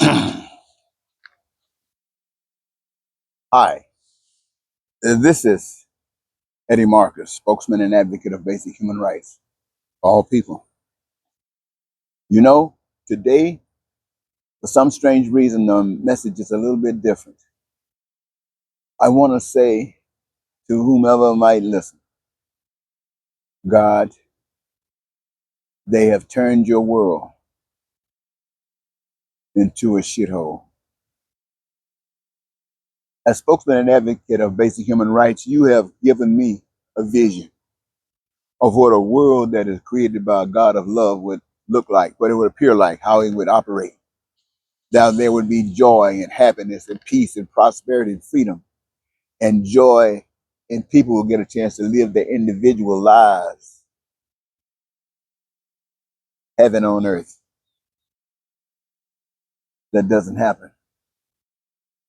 Hi, this is Eddie Marcus, spokesman and advocate of basic human rights for all people. You know, today, for some strange reason, the message is a little bit different. I want to say to whomever might listen, God, they have turned your world into a shithole. As spokesman and advocate of basic human rights, you have given me a vision of what a world that is created by a God of love would look like, what it would appear like, how it would operate. Now there would be joy and happiness and peace and prosperity and freedom and joy, and people will get a chance to live their individual lives, heaven on earth. That doesn't happen.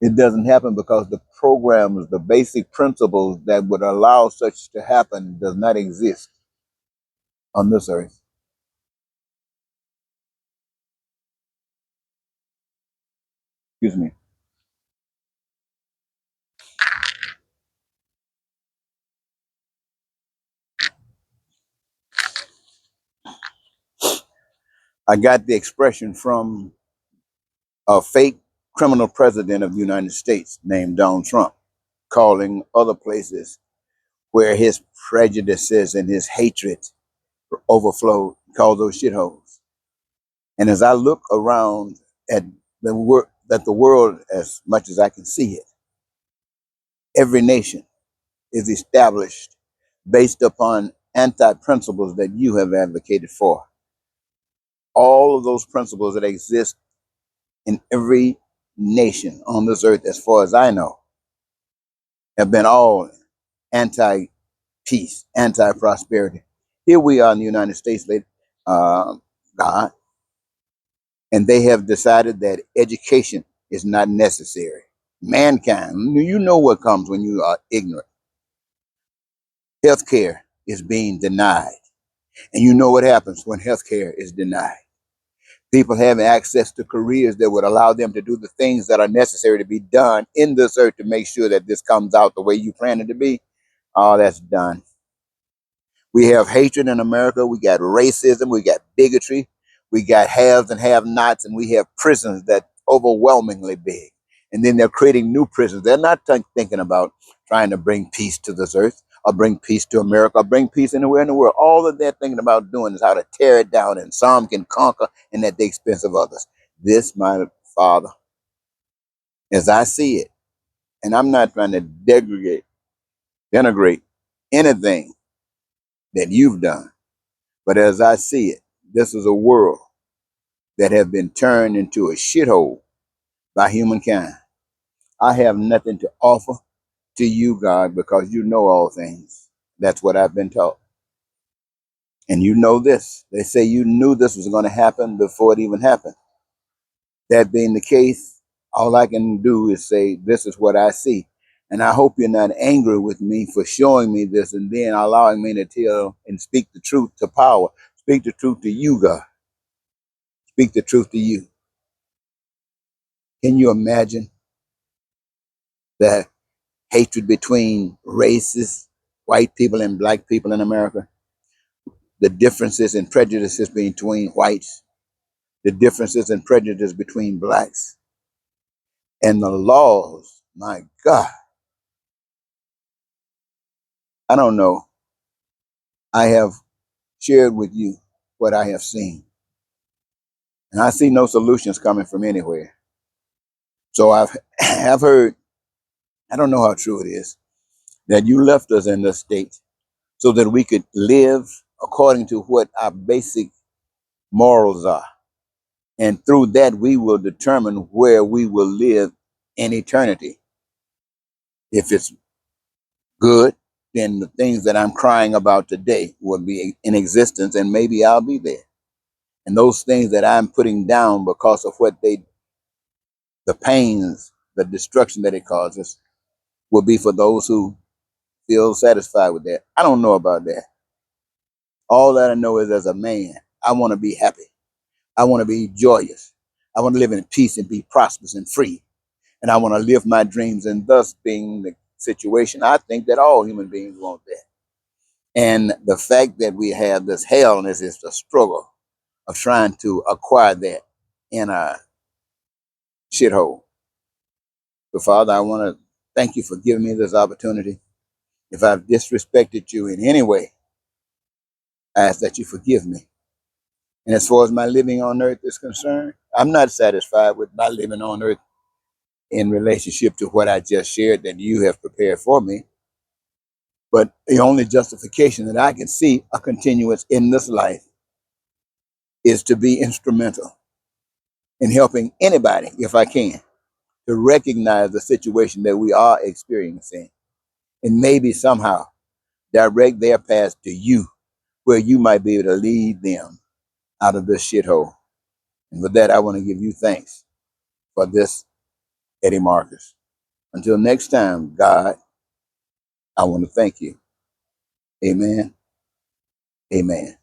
It doesn't happen because the programs, the basic principles that would allow such to happen does not exist on this earth. Excuse me. I got the expression from a fake criminal president of the United States named Donald Trump, calling other places where his prejudices and his hatred overflow, call those shitholes. And as I look around at the world, as much as I can see it, every nation is established based upon anti-principles that you have advocated for. All of those principles that exist in every nation on this earth, as far as I know, have been all anti-peace, anti-prosperity. Here we are in the United States, God, and they have decided that education is not necessary. Mankind, you know what comes when you are ignorant. Healthcare is being denied. And you know what happens when healthcare is denied. People having access to careers that would allow them to do the things that are necessary to be done in this earth to make sure that this comes out the way you plan it to be. All that's done. We have hatred in America. We got racism. We got bigotry. We got haves and have-nots, and we have prisons that overwhelmingly big. And then they're creating new prisons. They're not thinking about trying to bring peace to this earth or bring peace to America or bring peace anywhere in the world. All that they're thinking about doing is how to tear it down, and some can conquer and at the expense of others. This, my Father, as I see it, and I'm not trying to denigrate anything that you've done. But as I see it, this is a world that has been turned into a shithole by humankind. I have nothing to offer to you, God, because you know all things. That's what I've been taught. And you know this. They say you knew this was going to happen before it even happened. That being the case, all I can do is say, this is what I see. And I hope you're not angry with me for showing me this and then allowing me to tell and speak the truth to power. Speak the truth to you, God. Speak the truth to you. Can you imagine the hatred between races, white people and black people in America? The differences and prejudices between whites, the differences and prejudices between blacks, and the laws. My God, I don't know. I have shared with you what I have seen, and I see no solutions coming from anywhere. So have heard, I don't know how true it is, that you left us in this state so that we could live according to what our basic morals are. And through that, we will determine where we will live in eternity. If it's good, then the things that I'm crying about today will be in existence and maybe I'll be there. And those things that I'm putting down because of the pains, the destruction that it causes, will be for those who feel satisfied with that. I don't know about that. All that I know is as a man, I want to be happy. I want to be joyous. I want to live in peace and be prosperous and free. And I want to live my dreams, and thus being the situation, I think that all human beings want that. And the fact that we have this hellness is the struggle of trying to acquire that in a shithole. So, Father, I want to thank you for giving me this opportunity. If I've disrespected you in any way, I ask that you forgive me. And as far as my living on earth is concerned, I'm not satisfied with my living on earth in relationship to what I just shared that you have prepared for me. But the only justification that I can see a continuance in this life is to be instrumental in helping anybody, if I can, to recognize the situation that we are experiencing and maybe somehow direct their path to you where you might be able to lead them out of this shithole. And with that, I want to give you thanks for this, Eddie Marcus. Until next time, God, I want to thank you. Amen. Amen.